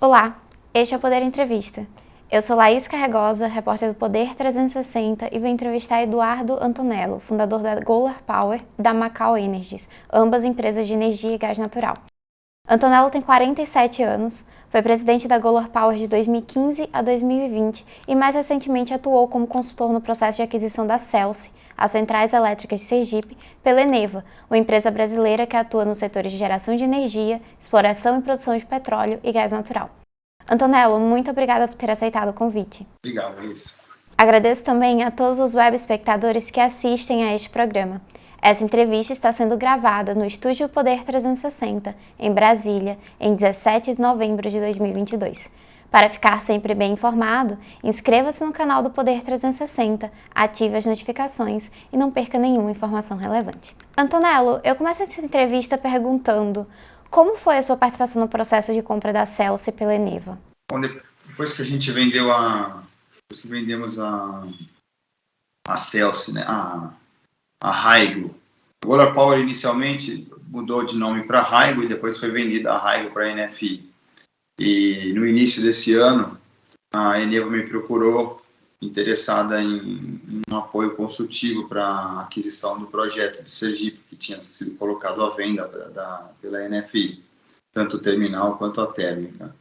Olá, este é o Poder Entrevista. Eu sou Laís Carregosa, repórter do Poder 360 e vou entrevistar Eduardo Antonello, fundador da Golar Power e da Macau Energies, ambas empresas de energia e gás natural. Antonello tem 47 anos, foi presidente da Golar Power de 2015 a 2020 e mais recentemente atuou como consultor no processo de aquisição da Celsi, as Centrais Elétricas de Sergipe, pela Eneva, uma empresa brasileira que atua nos setores de geração de energia, exploração e produção de petróleo e gás natural. Antonello, muito obrigada por ter aceitado o convite. Obrigado, Luiz. Agradeço também a todos os web espectadores que assistem a este programa. Essa entrevista está sendo gravada no Estúdio Poder 360, em Brasília, em 17 de novembro de 2022. Para ficar sempre bem informado, inscreva-se no canal do Poder 360, ative as notificações e não perca nenhuma informação relevante. Antonello, eu começo essa entrevista perguntando como foi a sua participação no processo de compra da Celsi pela Eneva? Bom, depois que a gente vendemos a Celsi, né, a Hydro, a Golar Power inicialmente mudou de nome para Hydro e depois foi vendida a Hydro para a NFI. E no início desse ano, a Eneva me procurou interessada em um apoio consultivo para a aquisição do projeto de Sergipe, que tinha sido colocado à venda pela NFI, tanto o terminal quanto a térmica.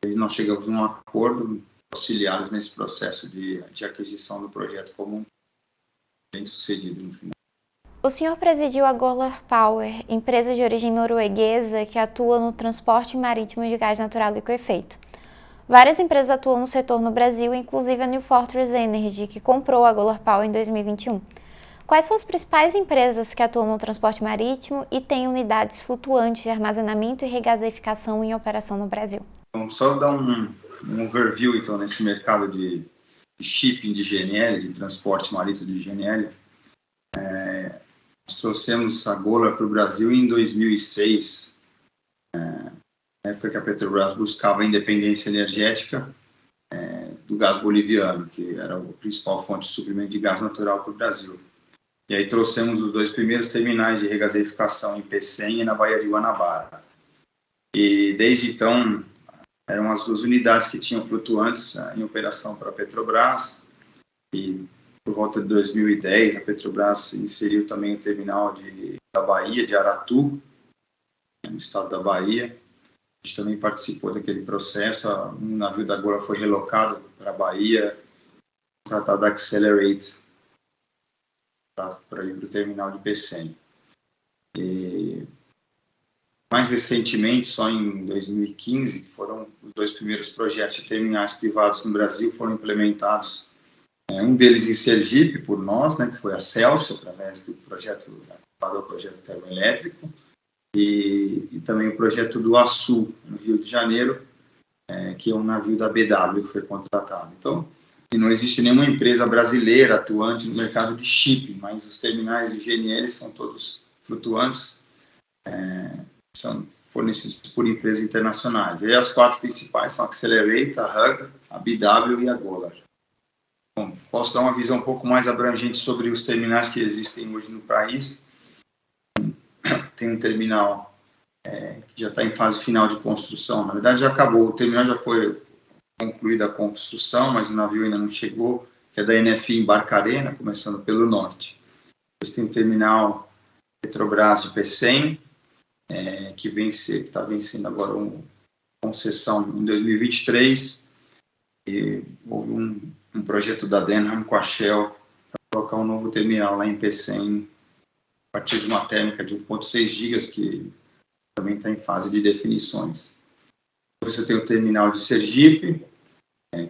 E nós chegamos a um acordo, auxiliares nesse processo de aquisição do projeto como bem sucedido no final. O senhor presidiu a Golar Power, empresa de origem norueguesa que atua no transporte marítimo de gás natural liquefeito. Várias empresas atuam no setor no Brasil, inclusive a New Fortress Energy, que comprou a Golar Power em 2021. Quais são as principais empresas que atuam no transporte marítimo e têm unidades flutuantes de armazenamento e regasificação em operação no Brasil? Vamos só dar um overview, então, nesse mercado de shipping de GNL, de transporte marítimo de GNL. Nós trouxemos a Golar para o Brasil em 2006, na época que a Petrobras buscava a independência energética do gás boliviano, que era a principal fonte de suprimento de gás natural para o Brasil. E aí trouxemos os dois primeiros terminais de regasificação em Pecém e na Baía de Guanabara. E desde então, eram as duas unidades que tinham flutuantes em operação para a Petrobras. E por volta de 2010, a Petrobras inseriu também o terminal da Bahia, de Aratu, no estado da Bahia. A gente também participou daquele processo. Um navio da Golar foi relocado para a Bahia, tratado da Accelerate, para ir para o terminal de Pecém. E mais recentemente, só em 2015, que foram os dois primeiros projetos de terminais privados no Brasil, foram implementados. Um deles em Sergipe, por nós, né, que foi a Celsi, através do projeto termoelétrico, e também o projeto do Açu, no Rio de Janeiro, que é um navio da BW que foi contratado. Então, não existe nenhuma empresa brasileira atuante no mercado de shipping, mas os terminais de GNL são todos flutuantes, são fornecidos por empresas internacionais. E as quatro principais são a Accelerate, a Hug, a BW e a Golar. Bom, posso dar uma visão um pouco mais abrangente sobre os terminais que existem hoje no país. Tem um terminal que já está em fase final de construção. Na verdade, já acabou. O terminal já foi concluída a construção, mas o navio ainda não chegou, que é da NFI em Barcarena, começando pelo norte. Depois tem o terminal Petrobras de Pecém, que está vencendo agora uma concessão em 2023. E houve um projeto da Denham com a Shell para colocar um novo terminal lá em Pecém, a partir de uma térmica de 1,6 gigas, que também está em fase de definições. Depois você tem o terminal de Sergipe,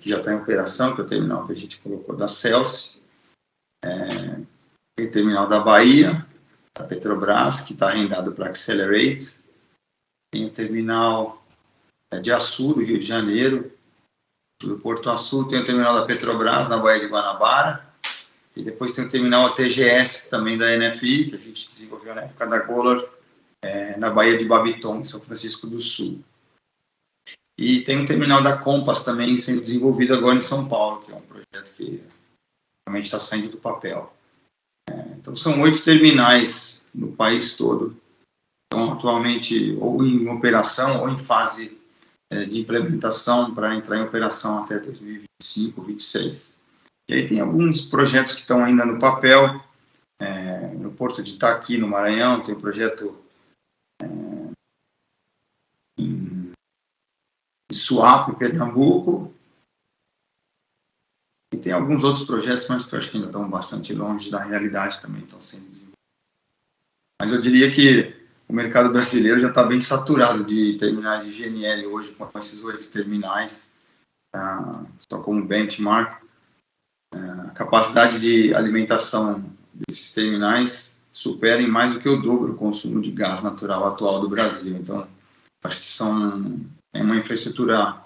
que já está em operação, que é o terminal que a gente colocou da Celsi. Tem o terminal da Bahia, da Petrobras, que está arrendado para Accelerate. Tem o terminal de Açu, do Rio de Janeiro, do Porto Açu. Tem o terminal da Petrobras, na Baía de Guanabara. E depois tem o terminal ATGS, também da NFI, que a gente desenvolveu na época da Golar, na Baía de Babiton, em São Francisco do Sul. E tem o terminal da Compass também sendo desenvolvido agora em São Paulo, que é um projeto que realmente está saindo do papel. Então são 8 terminais no país todo. Estão atualmente ou em operação ou em fase de implementação para entrar em operação até 2025, 2026. E aí tem alguns projetos que estão ainda no papel. No Porto de Itaqui, no Maranhão, tem um projeto em Suape, Pernambuco. E tem alguns outros projetos, mas que eu acho que ainda estão bastante longe da realidade também, estão sendo desenvolvidos. Mas eu diria que o mercado brasileiro já está bem saturado de terminais de GNL hoje, com esses 8 terminais, só como benchmark. A capacidade de alimentação desses terminais supera em mais do que o dobro o consumo de gás natural atual do Brasil. Então, acho que é uma infraestrutura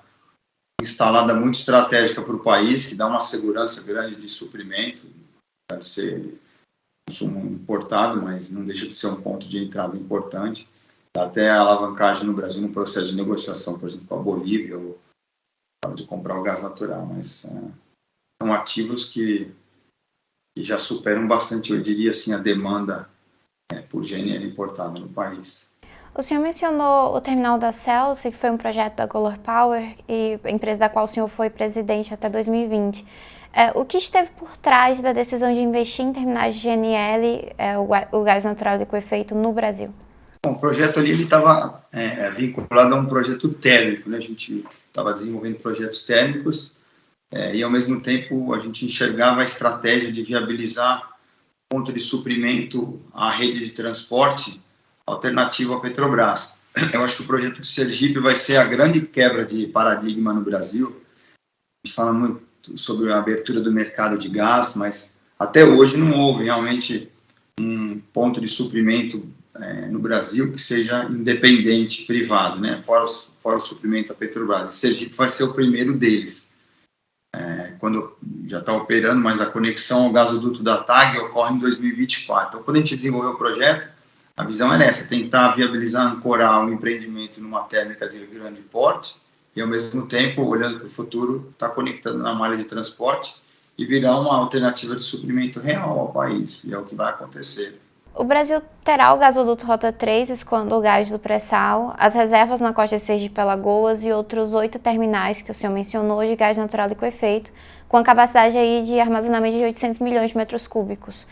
instalada muito estratégica para o país, que dá uma segurança grande de suprimento. Deve ser consumo importado, mas não deixa de ser um ponto de entrada importante. Dá até a alavancagem no Brasil no processo de negociação, por exemplo, com a Bolívia, ou de comprar o gás natural, mas são ativos que já superam bastante, eu diria assim, a demanda por GNL importada no país. O senhor mencionou o terminal da Celsa, que foi um projeto da Golar Power, e a empresa da qual o senhor foi presidente até 2020. O que esteve por trás da decisão de investir em terminais de GNL, o gás natural liquefeito, no Brasil? Bom, o projeto ali estava vinculado a um projeto térmico, né? A gente estava desenvolvendo projetos térmicos e, ao mesmo tempo, a gente enxergava a estratégia de viabilizar ponto de suprimento à rede de transporte alternativo à Petrobras. Eu acho que o projeto de Sergipe vai ser a grande quebra de paradigma no Brasil. A gente fala muito sobre a abertura do mercado de gás, mas até hoje não houve realmente um ponto de suprimento no Brasil que seja independente, privado, né? Fora o suprimento à Petrobras. Sergipe vai ser o primeiro deles. Quando já está operando, mas a conexão ao gasoduto da TAG ocorre em 2024. Então, quando a gente desenvolveu o projeto, a visão era essa, tentar viabilizar, ancorar o empreendimento numa térmica de grande porte e, ao mesmo tempo, olhando para o futuro, estar conectando na malha de transporte e virar uma alternativa de suprimento real ao país, e é o que vai acontecer. O Brasil terá o gasoduto Rota 3, escoando o gás do pré-sal, as reservas na costa de Sergipe-Alagoas e outros 8 terminais que o senhor mencionou de gás natural liquefeito, com a capacidade aí de armazenamento de 800 milhões de metros cúbicos.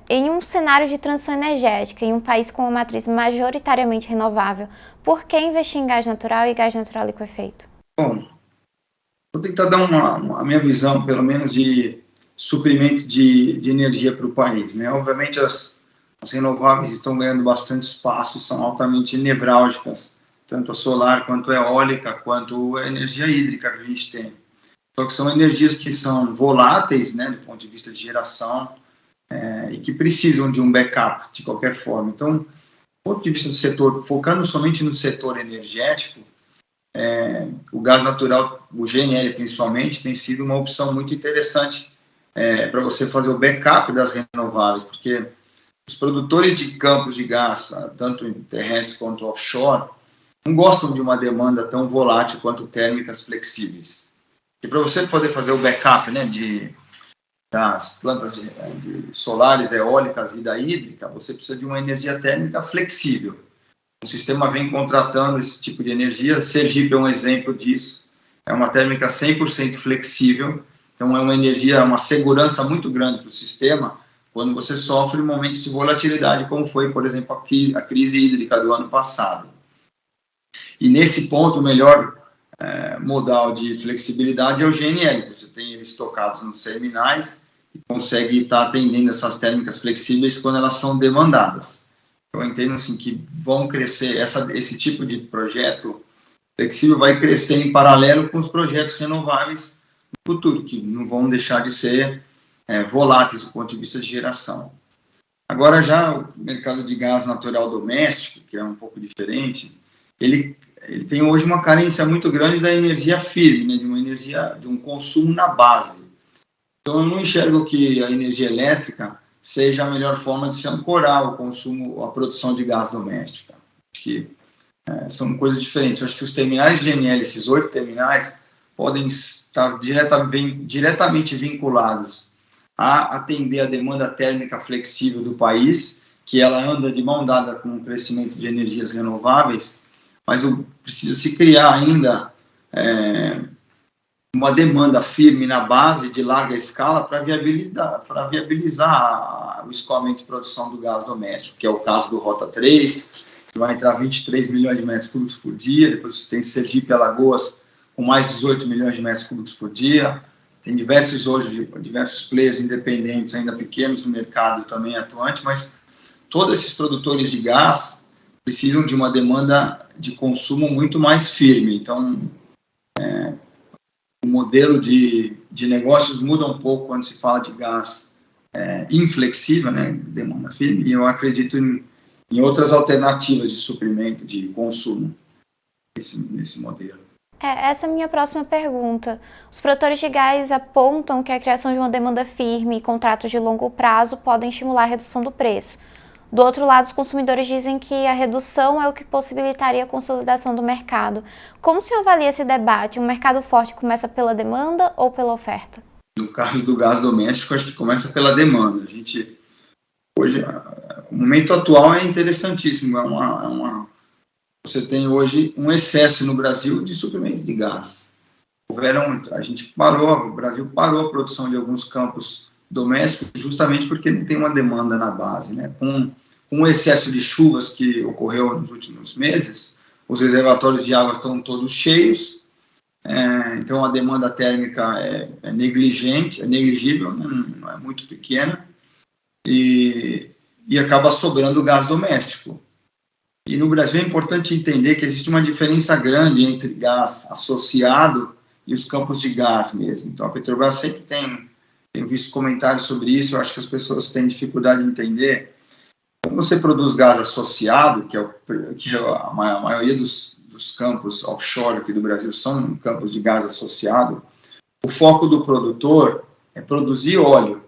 Em um cenário de transição energética, em um país com uma matriz majoritariamente renovável, por que investir em gás natural e gás natural liquefeito? Bom, vou tentar dar a minha visão, pelo menos, de suprimento de energia para o país, né? Obviamente, as renováveis estão ganhando bastante espaço e são altamente nevrálgicas, tanto a solar, quanto a eólica, quanto a energia hídrica que a gente tem. Só que são energias que são voláteis, né, do ponto de vista de geração, e que precisam de um backup de qualquer forma. Então, do ponto de vista do setor, focando somente no setor energético, o gás natural, o GNL principalmente, tem sido uma opção muito interessante para você fazer o backup das renováveis, porque os produtores de campos de gás, tanto terrestre quanto offshore, não gostam de uma demanda tão volátil quanto térmicas flexíveis. E para você poder fazer o backup, né, das plantas de solares, eólicas e da hídrica, você precisa de uma energia térmica flexível. O sistema vem contratando esse tipo de energia. Sergipe é um exemplo disso. É uma térmica 100% flexível. Então, é uma energia, uma segurança muito grande para o sistema quando você sofre momentos de volatilidade, como foi, por exemplo, a crise hídrica do ano passado. E, nesse ponto, o melhor modal de flexibilidade é o GNL. Você tem eles tocados nos terminais e consegue estar atendendo essas térmicas flexíveis quando elas são demandadas. Eu entendo assim, que vão crescer, esse tipo de projeto flexível vai crescer em paralelo com os projetos renováveis no futuro, que não vão deixar de ser voláteis do ponto de vista de geração. Agora, já o mercado de gás natural doméstico, que é um pouco diferente, ele tem hoje uma carência muito grande da energia firme, né, de um consumo na base. Então, eu não enxergo que a energia elétrica seja a melhor forma de se ancorar o consumo, a produção de gás doméstica. Acho que são coisas diferentes. Eu acho que os terminais de GNL, esses 8 terminais, podem estar diretamente vinculados a atender a demanda térmica flexível do país, que ela anda de mão dada com o crescimento de energias renováveis, mas precisa se criar ainda uma demanda firme na base de larga escala para viabilizar o escoamento e produção do gás doméstico, que é o caso do Rota 3, que vai entrar 23 milhões de metros cúbicos por dia, depois você tem Sergipe e Alagoas com mais 18 milhões de metros cúbicos por dia, tem diversos players independentes, ainda pequenos no mercado também atuante, mas todos esses produtores de gás precisam de uma demanda de consumo muito mais firme. Então, o modelo de negócios muda um pouco quando se fala de gás inflexível, né, demanda firme, e eu acredito em outras alternativas de suprimento, de consumo nesse modelo. Essa é a minha próxima pergunta. Os produtores de gás apontam que a criação de uma demanda firme e contratos de longo prazo podem estimular a redução do preço. Do outro lado, os consumidores dizem que a redução é o que possibilitaria a consolidação do mercado. Como o senhor avalia esse debate? Um mercado forte começa pela demanda ou pela oferta? No caso do gás doméstico, acho que começa pela demanda. Hoje, o momento atual é interessantíssimo. Você tem hoje um excesso no Brasil de suprimento de gás. O Brasil parou a produção de alguns campos domésticos justamente porque não tem uma demanda na base, né? Com o excesso de chuvas que ocorreu nos últimos meses, os reservatórios de água estão todos cheios, então a demanda térmica é negligível, não é muito pequena, e acaba sobrando gás doméstico. E no Brasil é importante entender que existe uma diferença grande entre gás associado e os campos de gás mesmo. Então a Petrobras sempre tenho visto comentários sobre isso, eu acho que as pessoas têm dificuldade de entender. Quando você produz gás associado, que a maioria dos campos offshore aqui do Brasil são campos de gás associado, o foco do produtor é produzir óleo.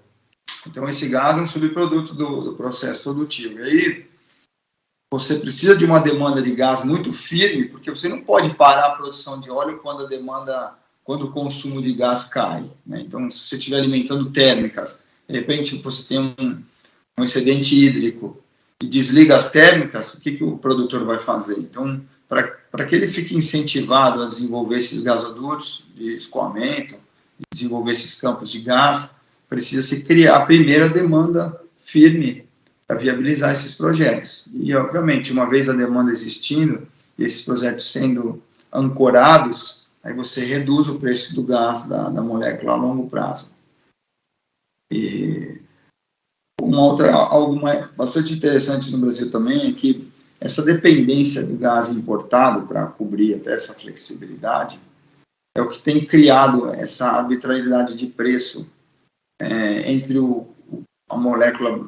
Então esse gás é um subproduto do processo produtivo. E aí você precisa de uma demanda de gás muito firme, porque você não pode parar a produção de óleo quando o consumo de gás cai, né? Então, se você estiver alimentando térmicas, de repente você tem um excedente hídrico e desliga as térmicas, o que o produtor vai fazer? Então, para que ele fique incentivado a desenvolver esses gasodutos de escoamento, desenvolver esses campos de gás, precisa-se criar a primeira demanda firme para viabilizar esses projetos. E, obviamente, uma vez a demanda existindo e esses projetos sendo ancorados, aí você reduz o preço do gás da molécula a longo prazo. E algo bastante interessante no Brasil também é que essa dependência do gás importado para cobrir até essa flexibilidade é o que tem criado essa arbitrariedade de preço entre a molécula,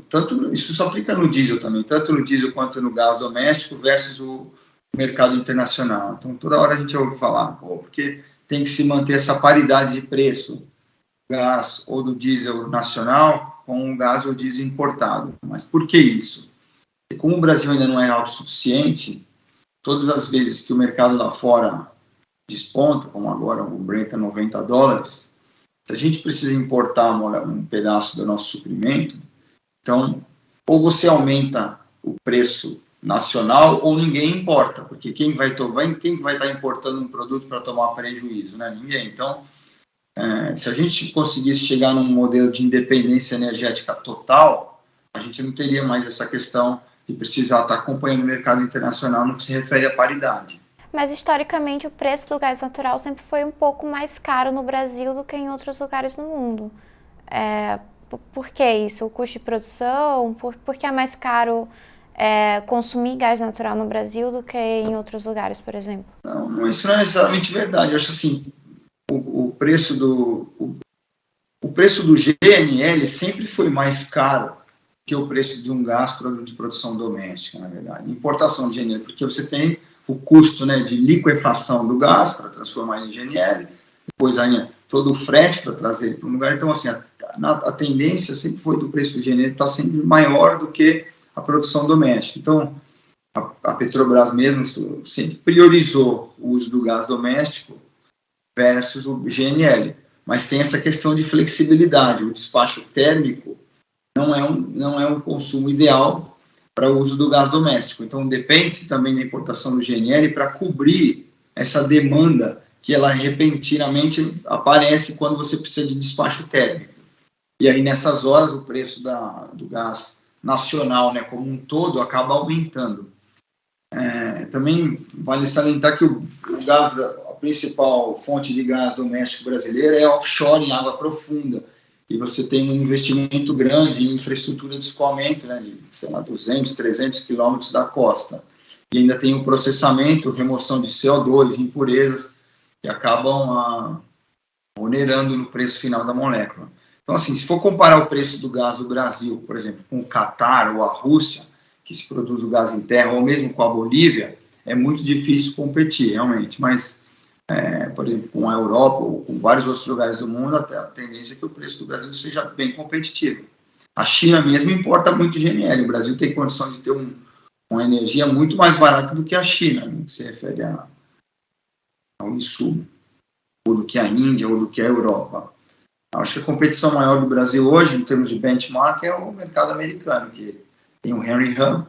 isso se aplica no diesel também, tanto no diesel quanto no gás doméstico versus o mercado internacional. Então, toda hora a gente ouve falar, porque tem que se manter essa paridade de preço, gás ou do diesel nacional com o gás ou diesel importado. Mas por que isso? Porque como o Brasil ainda não é autossuficiente, todas as vezes que o mercado lá fora desponta, como agora o Brent a $90, se a gente precisa importar um pedaço do nosso suprimento, então, ou você aumenta o preço nacional ou ninguém importa, porque quem vai estar importando um produto para tomar prejuízo, né? Ninguém. Então, se a gente conseguisse chegar num modelo de independência energética total, a gente não teria mais essa questão de precisar estar acompanhando o mercado internacional no que se refere à paridade. Mas, historicamente, o preço do gás natural sempre foi um pouco mais caro no Brasil do que em outros lugares no mundo. Por que isso? O custo de produção? Por que é mais caro consumir gás natural no Brasil do que em outros lugares, por exemplo? Não, isso não é necessariamente verdade. Eu acho assim, o preço do GNL sempre foi mais caro que o preço de um gás de produção doméstica, na verdade. Importação de GNL, porque você tem o custo, né, de liquefação do gás para transformar em GNL, depois aí todo o frete para trazer ele para um lugar. Então, assim, a tendência sempre foi do preço do GNL estar sempre maior do que a produção doméstica. Então, a Petrobras mesmo sempre priorizou o uso do gás doméstico versus o GNL. Mas tem essa questão de flexibilidade. O despacho térmico não é um consumo ideal para o uso do gás doméstico. Então, depende também da importação do GNL para cobrir essa demanda que ela repentinamente aparece quando você precisa de despacho térmico. E aí, nessas horas, o preço do gás nacional, né, como um todo, acaba aumentando. Também vale salientar que o gás, a principal fonte de gás doméstico brasileira é offshore, em água profunda. E você tem um investimento grande em infraestrutura de escoamento, né, de, sei lá, 200, 300 quilômetros da costa. E ainda tem o processamento, remoção de CO2, impurezas, que acabam onerando no preço final da molécula. Então, assim, se for comparar o preço do gás do Brasil, por exemplo, com o Catar ou a Rússia, que se produz o gás em terra, ou mesmo com a Bolívia, é muito difícil competir, realmente. Mas, por exemplo, com a Europa ou com vários outros lugares do mundo, até a tendência é que o preço do Brasil seja bem competitivo. A China mesmo importa muito GNL. O Brasil tem condição de ter uma energia muito mais barata do que a China, no que se refere ao insumo, ou do que a Índia, ou do que a Europa. Acho que a competição maior do Brasil hoje, em termos de benchmark, é o mercado americano, que tem o Henry Hub,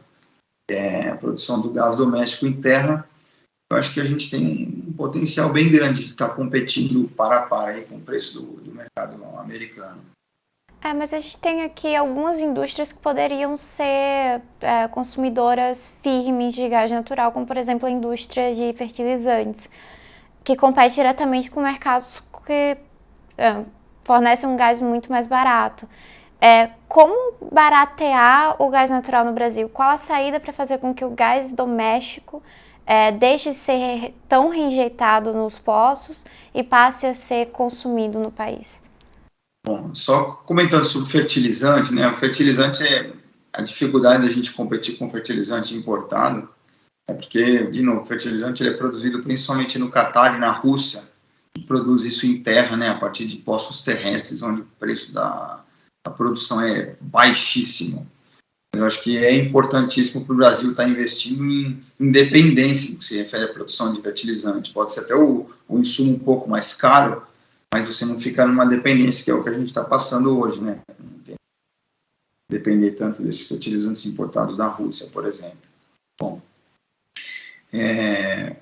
que é a produção do gás doméstico em terra. Eu acho que a gente tem um potencial bem grande de estar competindo para aí com o preço do mercado americano. Mas a gente tem aqui algumas indústrias que poderiam ser consumidoras firmes de gás natural, como, por exemplo, a indústria de fertilizantes, que compete diretamente com mercados que fornecem um gás muito mais barato. Como baratear o gás natural no Brasil? Qual a saída para fazer com que o gás doméstico deixe de ser tão rejeitado nos poços e passe a ser consumido no país? Bom, só comentando sobre fertilizante, né? O fertilizante a dificuldade da gente competir com fertilizante importado é porque, de novo, o fertilizante ele é produzido principalmente no Catar e na Rússia, que produz isso em terra, né? A partir de poços terrestres, onde o preço da produção é baixíssimo. Eu acho que é importantíssimo para o Brasil estar investindo em independência, no que se refere à produção de fertilizante. Pode ser até o insumo um pouco mais caro, mas você não fica numa dependência, que é o que a gente está passando hoje, né? Depender tanto desses fertilizantes importados da Rússia, por exemplo. Bom, em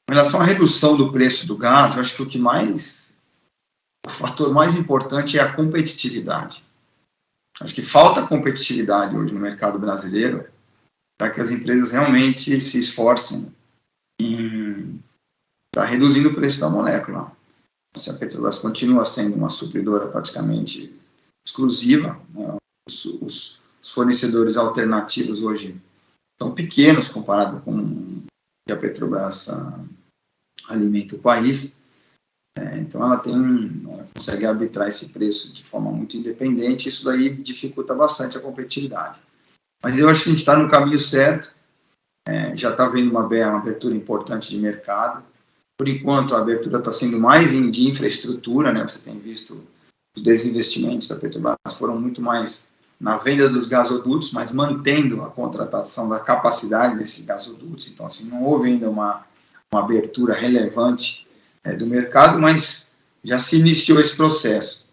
relação à redução do preço do gás, eu acho que o fator mais importante é a competitividade. Acho que falta competitividade hoje no mercado brasileiro para que as empresas realmente se esforcem em estar reduzindo o preço da molécula. Se a Petrobras continua sendo uma supridora praticamente exclusiva, né, os fornecedores alternativos hoje são pequenos comparado com o que a Petrobras alimenta o país. Então ela consegue arbitrar esse preço de forma muito independente, isso daí dificulta bastante a competitividade. Mas eu acho que a gente está no caminho certo, já está havendo uma abertura importante de mercado. Por enquanto a abertura está sendo mais de infraestrutura, né? Você tem visto os desinvestimentos da Petrobras foram muito mais na venda dos gasodutos, mas mantendo a contratação da capacidade desses gasodutos. Então, assim, não houve ainda uma abertura relevante do mercado, mas já se iniciou esse processo.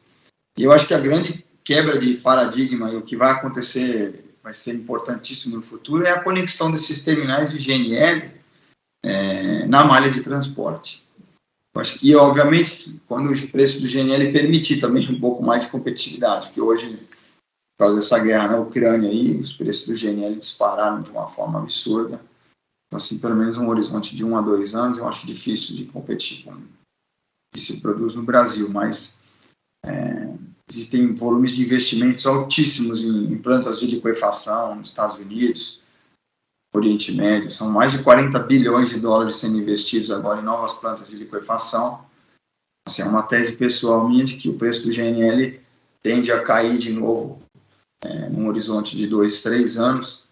E eu acho que a grande quebra de paradigma e o que vai acontecer, vai ser importantíssimo no futuro, é a conexão desses terminais de GNL na malha de transporte. Eu acho que, e, obviamente, quando o preço do GNL permitir também um pouco mais de competitividade, porque hoje, por causa dessa guerra na Ucrânia, os preços do GNL dispararam de uma forma absurda. Então, assim, pelo menos um horizonte de 1 a 2 anos, eu acho difícil de competir com o que se produz no Brasil, mas existem volumes de investimentos altíssimos em plantas de liquefação nos Estados Unidos, Oriente Médio, são mais de 40 bilhões de dólares sendo investidos agora em novas plantas de liquefação. Assim, é uma tese pessoal minha de que o preço do GNL tende a cair de novo num horizonte de 2, 3 anos.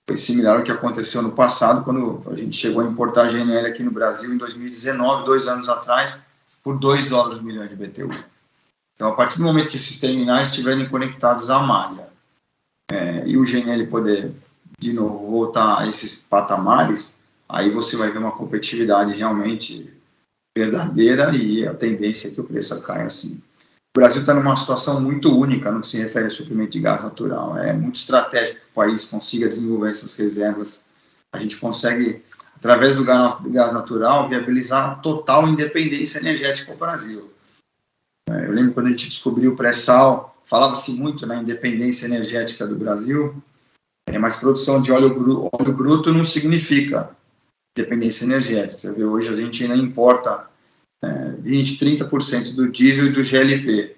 Foi similar ao que aconteceu no passado, quando a gente chegou a importar GNL aqui no Brasil em 2019, 2 anos atrás, por $2 milhão de BTU. Então, a partir do momento que esses terminais estiverem conectados à malha e o GNL poder, de novo, voltar a esses patamares, aí você vai ver uma competitividade realmente verdadeira e a tendência é que o preço caia assim. o Brasil está numa situação muito única no que se refere ao suprimento de gás natural. É muito estratégico que o país consiga desenvolver essas reservas. A gente consegue, através do gás natural, viabilizar a total independência energética do Brasil. Eu lembro quando a gente descobriu o pré-sal, falava-se muito na independência energética do Brasil, mas produção de óleo bruto não significa dependência energética. Você vê, hoje a gente ainda importa 20%, 30% do diesel e do GLP.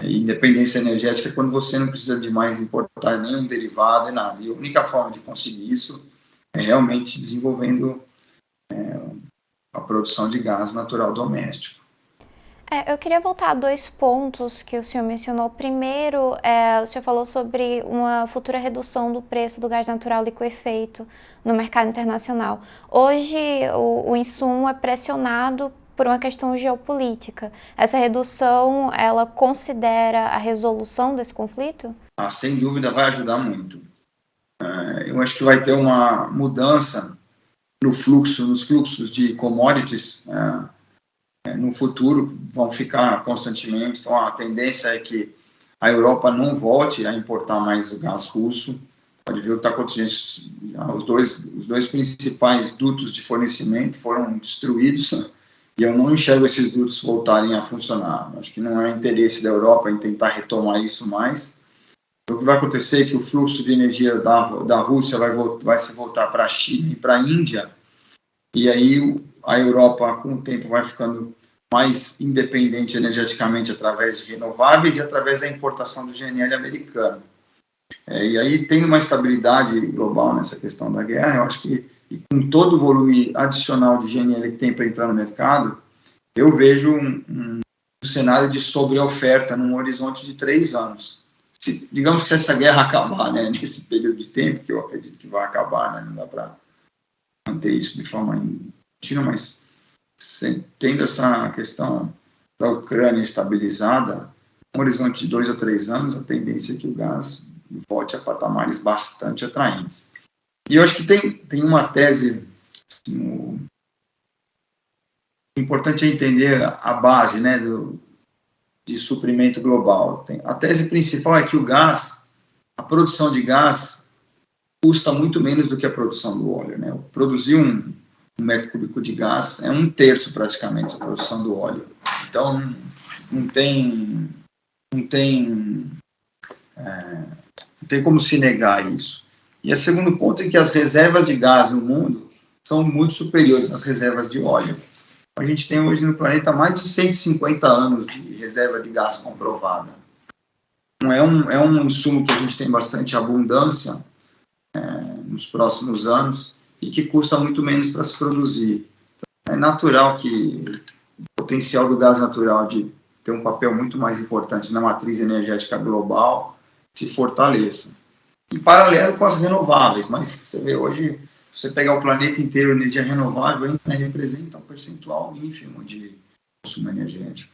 Independência energética é quando você não precisa de mais importar nenhum derivado e nada. E a única forma de conseguir isso é realmente desenvolvendo a produção de gás natural doméstico. Eu queria voltar a 2 pontos que o senhor mencionou. Primeiro, o senhor falou sobre uma futura redução do preço do gás natural liquefeito no mercado internacional. Hoje, o insumo é pressionado por uma questão geopolítica. Essa redução, ela considera a resolução desse conflito? Sem dúvida vai ajudar muito. Eu acho que vai ter uma mudança nos fluxos de commodities. No futuro vão ficar constantemente. Então a tendência é que a Europa não volte a importar mais o gás russo. Pode ver o que está acontecendo. Os dois principais dutos de fornecimento foram destruídos e eu não enxergo esses dutos voltarem a funcionar. Acho que não é interesse da Europa em tentar retomar isso mais. Então, o que vai acontecer é que o fluxo de energia da Rússia vai se voltar para a China e para a Índia, e aí a Europa, com o tempo, vai ficando mais independente energeticamente através de renováveis e através da importação do GNL americano. E aí, tendo uma estabilidade global nessa questão da guerra, eu acho que, e com todo o volume adicional de GNL que tem para entrar no mercado, eu vejo um cenário de sobreoferta num horizonte de 3 anos. Digamos que essa guerra acabar, né, nesse período de tempo, que eu acredito que vai acabar, né, não dá para manter isso de forma contínua, mas tendo essa questão da Ucrânia estabilizada, um horizonte de 2 a 3 anos, a tendência é que o gás volte a patamares bastante atraentes. E eu acho que tem uma tese, assim, o importante é entender a base, né, de suprimento global. A tese principal é que o gás, a produção de gás, custa muito menos do que a produção do óleo, né? Produzir um metro cúbico de gás é 1/3 praticamente da produção do óleo. Então não tem como se negar isso. E o segundo ponto é que as reservas de gás no mundo são muito superiores às reservas de óleo. A gente tem hoje no planeta mais de 150 anos de reserva de gás comprovada. Então, é um insumo que a gente tem bastante abundância nos próximos anos e que custa muito menos para se produzir. Então, é natural que o potencial do gás natural de ter um papel muito mais importante na matriz energética global se fortaleça. Em paralelo com as renováveis, mas você vê hoje, se você pegar o planeta inteiro, energia renovável ainda representa um percentual ínfimo de consumo energético.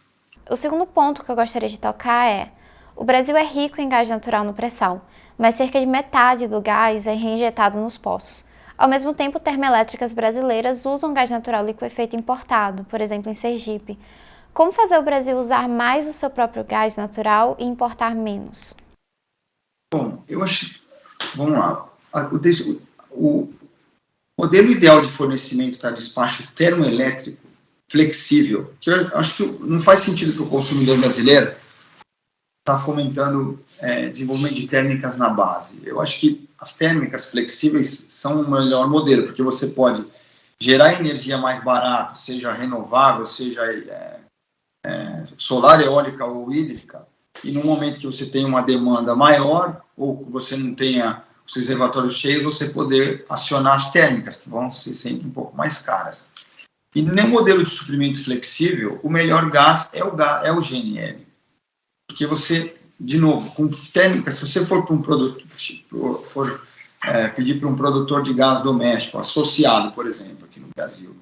O segundo ponto que eu gostaria de tocar é: o Brasil é rico em gás natural no pré-sal, mas cerca de metade do gás é reinjetado nos poços. Ao mesmo tempo, termoelétricas brasileiras usam gás natural liquefeito importado, por exemplo, em Sergipe. Como fazer o Brasil usar mais o seu próprio gás natural e importar menos? Bom, eu acho... Vamos lá. O modelo ideal de fornecimento para despacho termoelétrico flexível, que eu acho que não faz sentido para o consumidor brasileiro estar fomentando desenvolvimento de térmicas na base. Eu acho que as térmicas flexíveis são o melhor modelo, porque você pode gerar energia mais barato, seja renovável, seja solar, eólica ou hídrica, e no momento que você tem uma demanda maior, ou que você não tenha os reservatórios cheios, você poder acionar as térmicas, que vão ser sempre um pouco mais caras. E no modelo de suprimento flexível, o melhor gás é o GNL. Porque você, de novo, com térmicas, se você for para um produto, pedir para um produtor de gás doméstico, associado, por exemplo, aqui no Brasil,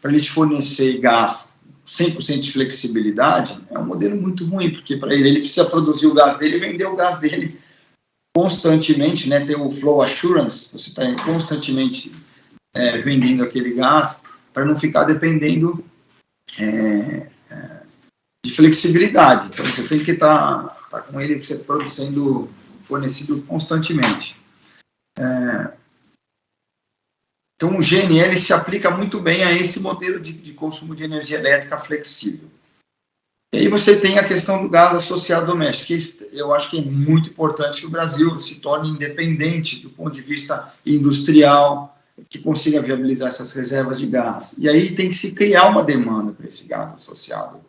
para ele te fornecer gás 100% de flexibilidade, é um modelo muito ruim, porque para ele precisa produzir o gás dele e vender o gás dele constantemente, né, ter o flow assurance, você está constantemente vendendo aquele gás para não ficar dependendo de de flexibilidade. Então, você tem que estar com ele sendo fornecido constantemente. Então, o GNL se aplica muito bem a esse modelo de consumo de energia elétrica flexível. E aí você tem a questão do gás associado doméstico, que eu acho que é muito importante que o Brasil se torne independente do ponto de vista industrial, que consiga viabilizar essas reservas de gás. E aí tem que se criar uma demanda para esse gás associado,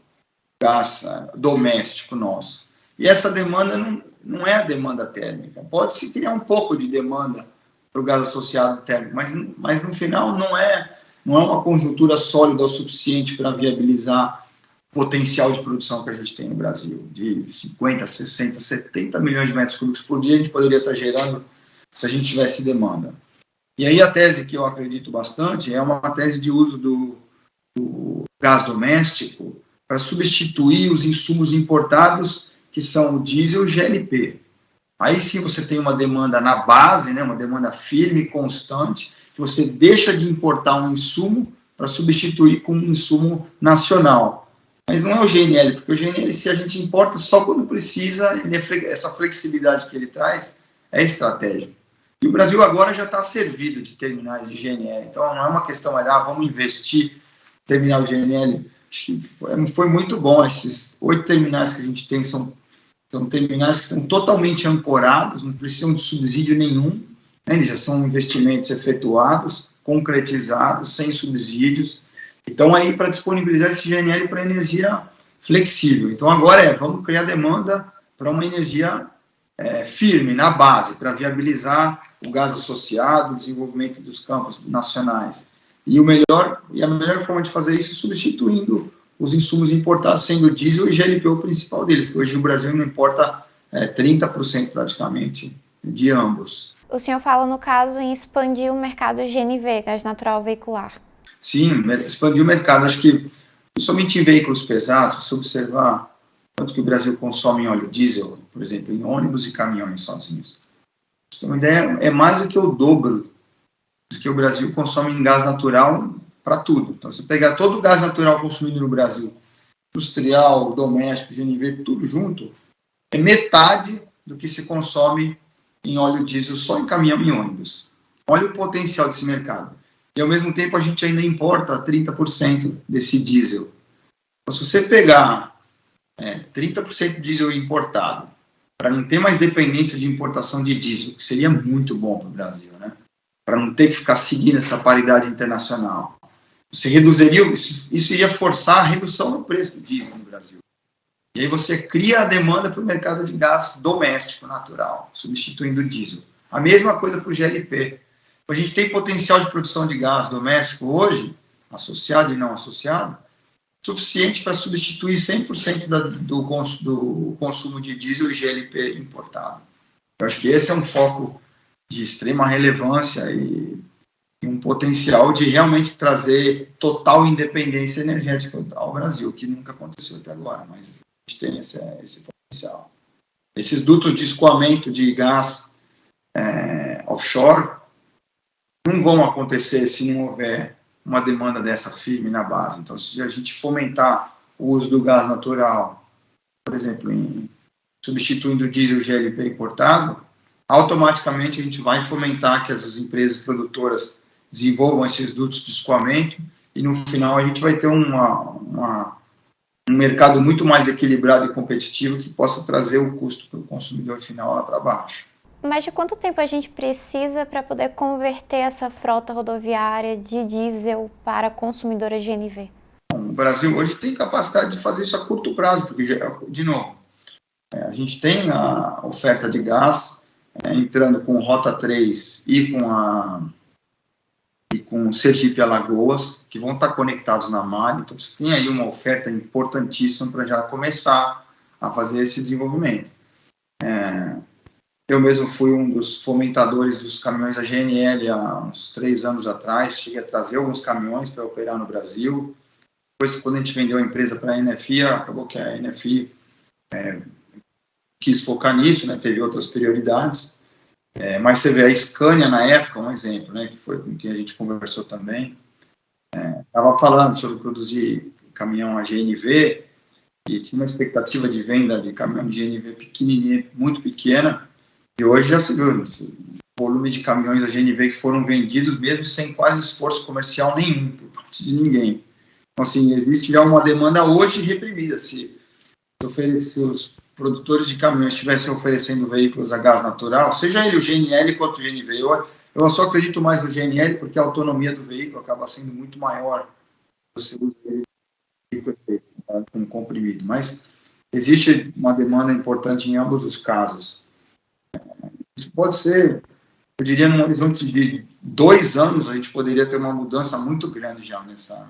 gás doméstico nosso. E essa demanda não é a demanda térmica. Pode-se criar um pouco de demanda para o gás associado térmico, mas no final não é uma conjuntura sólida o suficiente para viabilizar o potencial de produção que a gente tem no Brasil, de 50, 60, 70 milhões de metros cúbicos por dia a gente poderia estar gerando se a gente tivesse demanda. E aí a tese que eu acredito bastante é uma tese de uso do gás doméstico para substituir os insumos importados, que são o diesel e o GLP. Aí sim você tem uma demanda na base, né, uma demanda firme e constante, que você deixa de importar um insumo para substituir com um insumo nacional. Mas não é o GNL, porque o GNL, se a gente importa só quando precisa, essa flexibilidade que ele traz é estratégica. E o Brasil agora já está servido de terminais de GNL, então não é uma questão, vamos investir, terminar o GNL. Acho que foi muito bom, esses 8 terminais que a gente tem são terminais que estão totalmente ancorados, não precisam de subsídio nenhum, né? Eles já são investimentos efetuados, concretizados, sem subsídios. Então, aí, para disponibilizar esse GNL para energia flexível. Então, agora vamos criar demanda para uma energia firme, na base, para viabilizar o gás associado, o desenvolvimento dos campos nacionais. E a melhor forma de fazer isso é substituindo os insumos importados, sendo o diesel e GLP o principal deles, que hoje o Brasil não importa 30% praticamente de ambos. O senhor fala, no caso, em expandir o mercado GNV, gás natural veicular. Sim, expandir o mercado. Acho que, somente em veículos pesados, se você observar quanto que o Brasil consome em óleo diesel, por exemplo, em ônibus e caminhões sozinhos. Pra você ter uma ideia, é mais do que o dobro do que o Brasil consome em gás natural para tudo. Então, você pegar todo o gás natural consumido no Brasil, industrial, doméstico, GNV, tudo junto, é metade do que se consome em óleo diesel só em caminhão e ônibus. Olha o potencial desse mercado. E, ao mesmo tempo, a gente ainda importa 30% desse diesel. Então, se você pegar 30% de diesel importado, para não ter mais dependência de importação de diesel, que seria muito bom para o Brasil, né? Para não ter que ficar seguindo essa paridade internacional. Você reduziria, isso iria forçar a redução do preço do diesel no Brasil. E aí você cria a demanda para o mercado de gás doméstico natural, substituindo o diesel. A mesma coisa para o GLP. A gente tem potencial de produção de gás doméstico hoje, associado e não associado, suficiente para substituir 100% do consumo de diesel e GLP importado. Eu acho que esse é um foco de extrema relevância e um potencial de realmente trazer total independência energética ao Brasil, que nunca aconteceu até agora, mas a gente tem esse potencial. Esses dutos de escoamento de gás offshore não vão acontecer se não houver uma demanda dessa firme na base. Então, se a gente fomentar o uso do gás natural, por exemplo, substituindo o diesel GLP importado, automaticamente a gente vai fomentar que essas empresas produtoras desenvolvam esses dutos de escoamento e, no final, a gente vai ter um mercado muito mais equilibrado e competitivo que possa trazer o custo para o consumidor final lá para baixo. Mas de quanto tempo a gente precisa para poder converter essa frota rodoviária de diesel para consumidora GNV? Bom, o Brasil hoje tem capacidade de fazer isso a curto prazo, porque, de novo, a gente tem a oferta de gás entrando com Rota 3 e com Sergipe e Alagoas, que vão estar conectados na malha. Então, você tem aí uma oferta importantíssima para já começar a fazer esse desenvolvimento. Eu mesmo fui um dos fomentadores dos caminhões da GNL há uns 3 anos atrás, cheguei a trazer alguns caminhões para operar no Brasil. Depois, quando a gente vendeu a empresa para a NFI, acabou que a NFI quis focar nisso, né, teve outras prioridades. Mas você vê a Scania, na época, um exemplo, né, que foi com quem a gente conversou também, estava falando sobre produzir caminhão a GNV, e tinha uma expectativa de venda de caminhão de GNV pequenininha, muito pequena, e hoje já se viu o volume de caminhões da GNV que foram vendidos mesmo sem quase esforço comercial nenhum por parte de ninguém. Então, assim, existe já uma demanda hoje reprimida. Se os produtores de caminhões estivessem oferecendo veículos a gás natural, seja ele o GNL quanto o GNV, eu só acredito mais no GNL porque a autonomia do veículo acaba sendo muito maior se você usa ele com comprimido, mas existe uma demanda importante em ambos os casos. Isso pode ser, eu diria, num horizonte de 2 anos, a gente poderia ter uma mudança muito grande já nessa.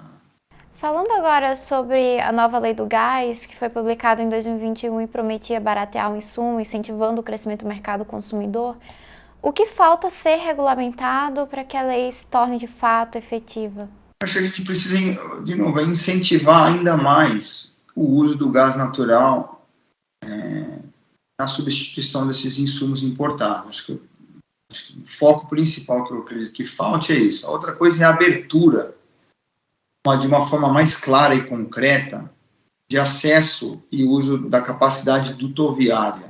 Falando agora sobre a nova lei do gás, que foi publicada em 2021 e prometia baratear o insumo, incentivando o crescimento do mercado consumidor, o que falta ser regulamentado para que a lei se torne de fato efetiva? Acho que a gente precisa, de novo, incentivar ainda mais o uso do gás natural na substituição desses insumos importados. Acho que o foco principal que eu acredito que falte é isso. A outra coisa é a abertura, de uma forma mais clara e concreta, de acesso e uso da capacidade dutoviária.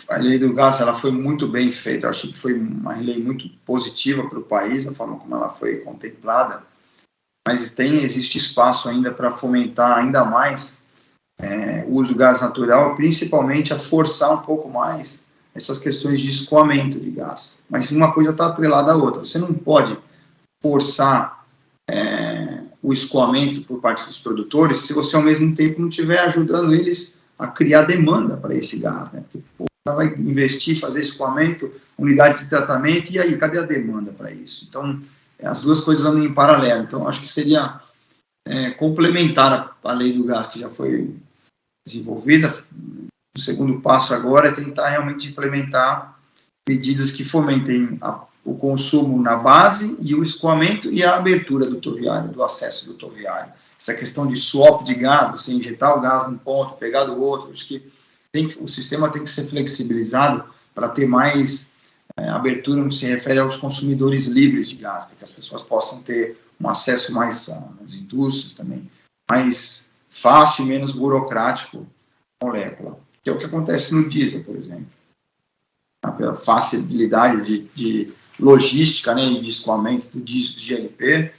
A lei do gás ela foi muito bem feita, acho que foi uma lei muito positiva para o país, a forma como ela foi contemplada, mas existe espaço ainda para fomentar ainda mais o uso do gás natural, principalmente a forçar um pouco mais essas questões de escoamento de gás. Mas uma coisa está atrelada à outra, você não pode forçar o escoamento por parte dos produtores se você ao mesmo tempo não estiver ajudando eles a criar demanda para esse gás, né? Porque vai investir, fazer escoamento, unidades de tratamento, e aí, cadê a demanda para isso? Então, as duas coisas andam em paralelo. Então, acho que seria complementar a lei do gás que já foi desenvolvida. O segundo passo agora é tentar realmente implementar medidas que fomentem o consumo na base e o escoamento e a abertura dutoviária, do acesso dutoviário. Essa questão de swap de gás, você injetar o gás num ponto, pegar do outro, acho que o sistema tem que ser flexibilizado para ter mais abertura no que se refere aos consumidores livres de gás, para que as pessoas possam ter um acesso mais às indústrias também, mais fácil e menos burocrático à molécula, que é o que acontece no diesel, por exemplo. Pela facilidade de logística, né, e de escoamento do diesel de GLP,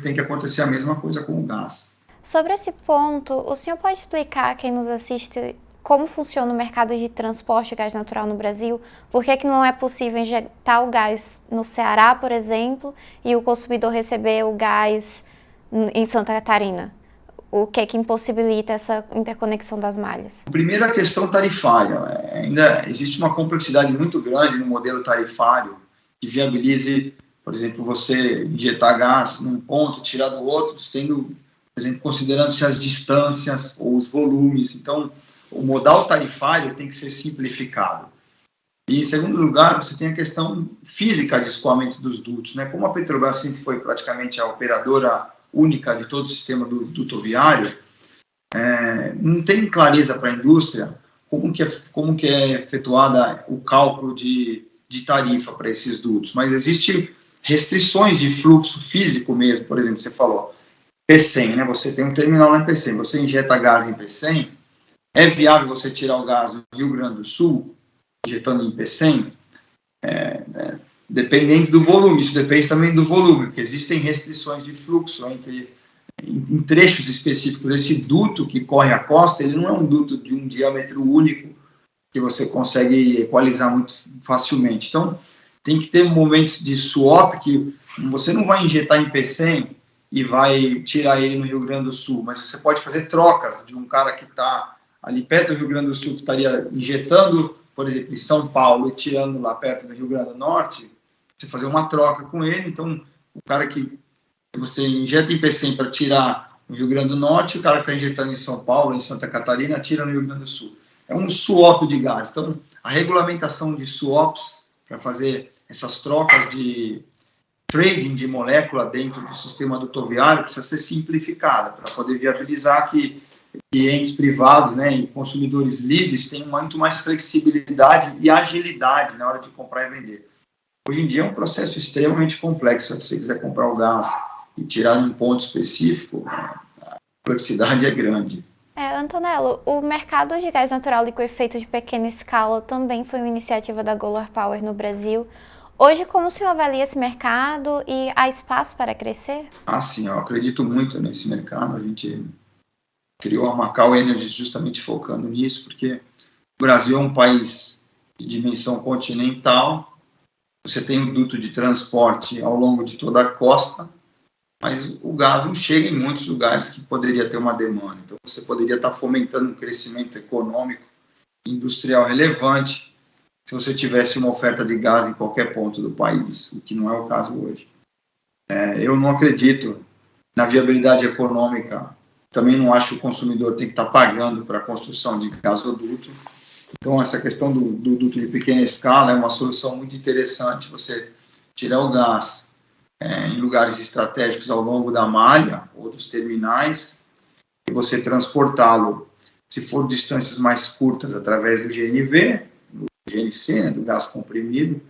tem que acontecer a mesma coisa com o gás. Sobre esse ponto, o senhor pode explicar a quem nos assiste como funciona o mercado de transporte de gás natural no Brasil? Por que não é possível injetar o gás no Ceará, por exemplo, e o consumidor receber o gás em Santa Catarina? O que é que impossibilita essa interconexão das malhas? Primeiro, a questão tarifária. Ainda existe uma complexidade muito grande no modelo tarifário que viabilize, por exemplo, você injetar gás num ponto e tirar do outro, sendo, por exemplo, considerando-se as distâncias ou os volumes. Então, o modal tarifário tem que ser simplificado. E, em segundo lugar, você tem a questão física de escoamento dos dutos, né? Como a Petrobras sempre foi praticamente a operadora única de todo o sistema dutoviário, não tem clareza para a indústria como que é efetuada o cálculo de tarifa para esses dutos. Mas existem restrições de fluxo físico mesmo. Por exemplo, você falou Pecém, né? Você tem um terminal lá em Pecém, você injeta gás em Pecém, é viável você tirar o gás do Rio Grande do Sul, injetando em Pecém? Dependendo do volume, isso depende também do volume, porque existem restrições de fluxo em trechos específicos. Esse duto que corre a costa, ele não é um duto de um diâmetro único que você consegue equalizar muito facilmente. Então, tem que ter momentos de swap que você não vai injetar em Pecém e vai tirar ele no Rio Grande do Sul, mas você pode fazer trocas de um cara que está ali perto do Rio Grande do Sul, que estaria injetando, por exemplo, em São Paulo e tirando lá perto do Rio Grande do Norte, você fazer uma troca com ele. Então, o cara que você injeta em Pecém para tirar no Rio Grande do Norte, o cara que está injetando em São Paulo, em Santa Catarina, tira no Rio Grande do Sul. É um swap de gás. Então, a regulamentação de swaps para fazer essas trocas de trading de molécula dentro do sistema dutoviário precisa ser simplificada para poder viabilizar que clientes privados, né, e consumidores livres tenham muito mais flexibilidade e agilidade na hora de comprar e vender. Hoje em dia é um processo extremamente complexo. Se você quiser comprar o gás e tirar um ponto específico, a complexidade é grande. Antonello, o mercado de gás natural liquefeito de pequena escala também foi uma iniciativa da Golar Power no Brasil. Hoje, como o senhor avalia esse mercado e há espaço para crescer? Sim, eu acredito muito nesse mercado. A gente criou a Macau Energy justamente focando nisso, porque o Brasil é um país de dimensão continental, você tem um duto de transporte ao longo de toda a costa, mas o gás não chega em muitos lugares que poderia ter uma demanda. Então, você poderia estar fomentando um crescimento econômico e industrial relevante se você tivesse uma oferta de gás em qualquer ponto do país, o que não é o caso hoje. Eu não acredito na viabilidade econômica, também não acho que o consumidor tem que estar pagando para a construção de gasoduto. Então, essa questão do duto de pequena escala é uma solução muito interessante, você tirar o gás em lugares estratégicos ao longo da malha ou dos terminais e você transportá-lo, se for distâncias mais curtas, através do GNV, do GNC, do gás comprimido,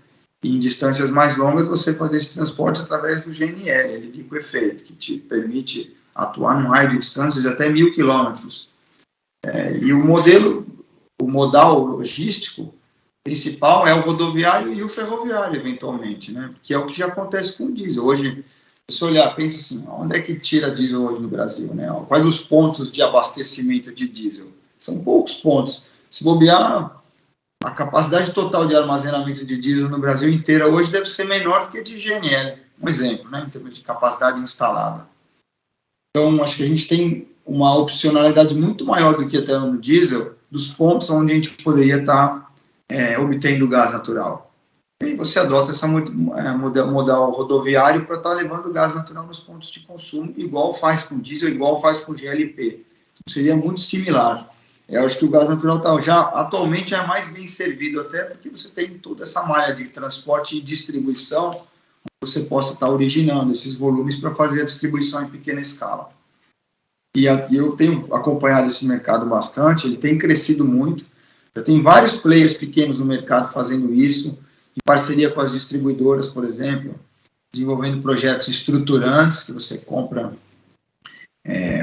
e em distâncias mais longas você fazer esse transporte através do GNL, ele liquefeito, que te permite atuar num raio de distância de até 1.000 quilômetros. E o modal logístico principal é o rodoviário e o ferroviário, eventualmente, né? Que é o que já acontece com o diesel. Hoje, se você olhar, pensa assim, onde é que tira diesel hoje no Brasil, né? Quais os pontos de abastecimento de diesel? São poucos pontos. Se bobear, a capacidade total de armazenamento de diesel no Brasil inteira hoje deve ser menor do que a de GNL, um exemplo, né? Em termos de capacidade instalada. Então, acho que a gente tem uma opcionalidade muito maior do que até no diesel, dos pontos onde a gente poderia estar obtendo gás natural. E aí você adota essa modal rodoviário para estar levando gás natural nos pontos de consumo, igual faz com diesel, igual faz com GLP. Então, seria muito similar. Eu acho que o gás natural já atualmente é mais bem servido, até porque você tem toda essa malha de transporte e distribuição, você possa estar originando esses volumes para fazer a distribuição em pequena escala. E aqui eu tenho acompanhado esse mercado bastante, ele tem crescido muito. Já tem vários players pequenos no mercado fazendo isso, em parceria com as distribuidoras, por exemplo, desenvolvendo projetos estruturantes que você compra,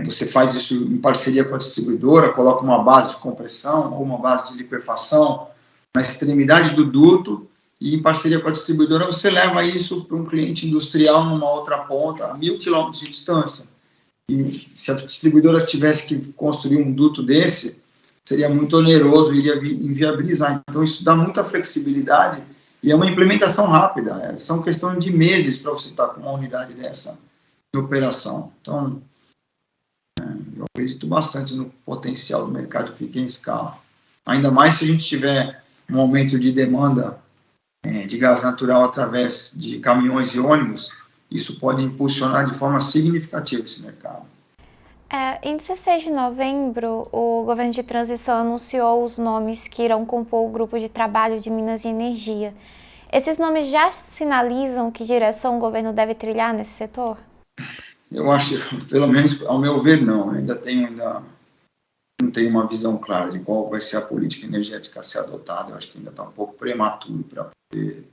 você faz isso em parceria com a distribuidora, coloca uma base de compressão ou uma base de liquefação na extremidade do duto e em parceria com a distribuidora você leva isso para um cliente industrial numa outra ponta, a 1.000 quilômetros de distância. E se a distribuidora tivesse que construir um duto desse, seria muito oneroso, iria inviabilizar. Então, isso dá muita flexibilidade e é uma implementação rápida. São questões de meses para você estar com uma unidade dessa em operação. Então, eu acredito bastante no potencial do mercado de pequena escala. Ainda mais se a gente tiver um aumento de demanda de gás natural através de caminhões e ônibus, isso pode impulsionar de forma significativa esse mercado. Em 16 de novembro, o governo de transição anunciou os nomes que irão compor o grupo de trabalho de Minas e Energia. Esses nomes já sinalizam que direção o governo deve trilhar nesse setor? Eu acho, pelo menos ao meu ver, não. Não tenho uma visão clara de qual vai ser a política energética a ser adotada. Eu acho que ainda está um pouco prematuro para poder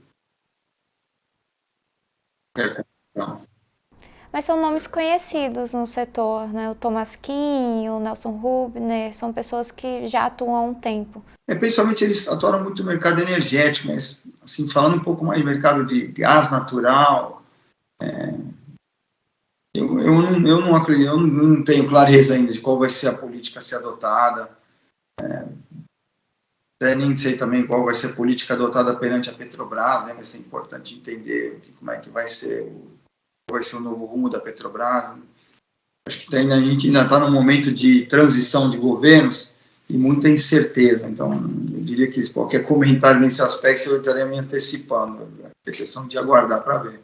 Mas são nomes conhecidos no setor, né? O Thomas Kim, o Nelson Rubner, são pessoas que já atuam há um tempo. Principalmente eles atuaram muito no mercado energético, mas assim, falando um pouco mais de mercado de gás natural, eu não acredito, eu não tenho clareza ainda de qual vai ser a política a ser adotada. Até nem sei também qual vai ser a política adotada perante a Petrobras, né? Vai ser importante entender como é que vai ser o novo rumo da Petrobras. Acho que a gente ainda está num momento de transição de governos e muita incerteza. Então, eu diria que qualquer comentário nesse aspecto eu estaria me antecipando. É questão de aguardar para ver.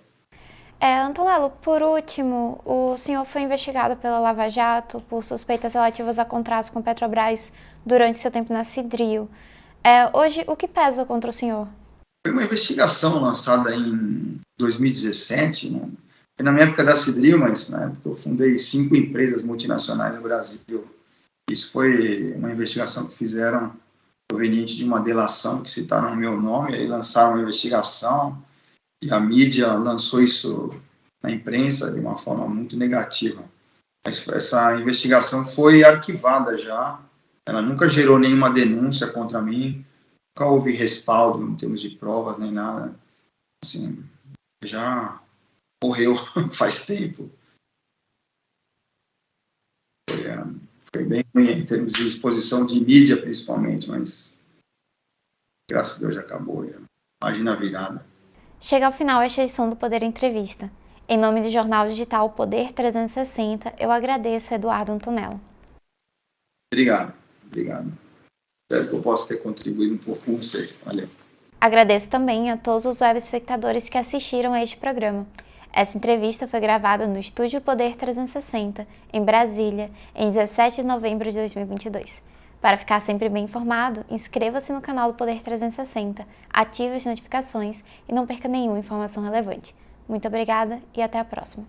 Antonello, por último, o senhor foi investigado pela Lava Jato por suspeitas relativas a contratos com Petrobras durante seu tempo na Cidrio. Hoje, o que pesa contra o senhor? Foi uma investigação lançada em 2017, né? Foi na minha época da Cidrio, mas na época eu fundei 5 empresas multinacionais no Brasil. Isso foi uma investigação que fizeram proveniente de uma delação que citaram o meu nome, aí lançaram uma investigação e a mídia lançou isso na imprensa de uma forma muito negativa. Mas essa investigação foi arquivada já, ela nunca gerou nenhuma denúncia contra mim, nunca houve respaldo em termos de provas nem nada. Assim, já morreu faz tempo. Foi bem ruim em termos de exposição de mídia, principalmente, mas graças a Deus já acabou. Já. Imagina a virada. Chega ao final esta edição do Poder Entrevista. Em nome do jornal digital Poder 360, eu agradeço Eduardo Antonello. Obrigado. Espero que eu possa ter contribuído um pouco com vocês. Valeu. Agradeço também a todos os web espectadores que assistiram a este programa. Essa entrevista foi gravada no Estúdio Poder 360, em Brasília, em 17 de novembro de 2022. Para ficar sempre bem informado, inscreva-se no canal do Poder 360, ative as notificações e não perca nenhuma informação relevante. Muito obrigada e até a próxima.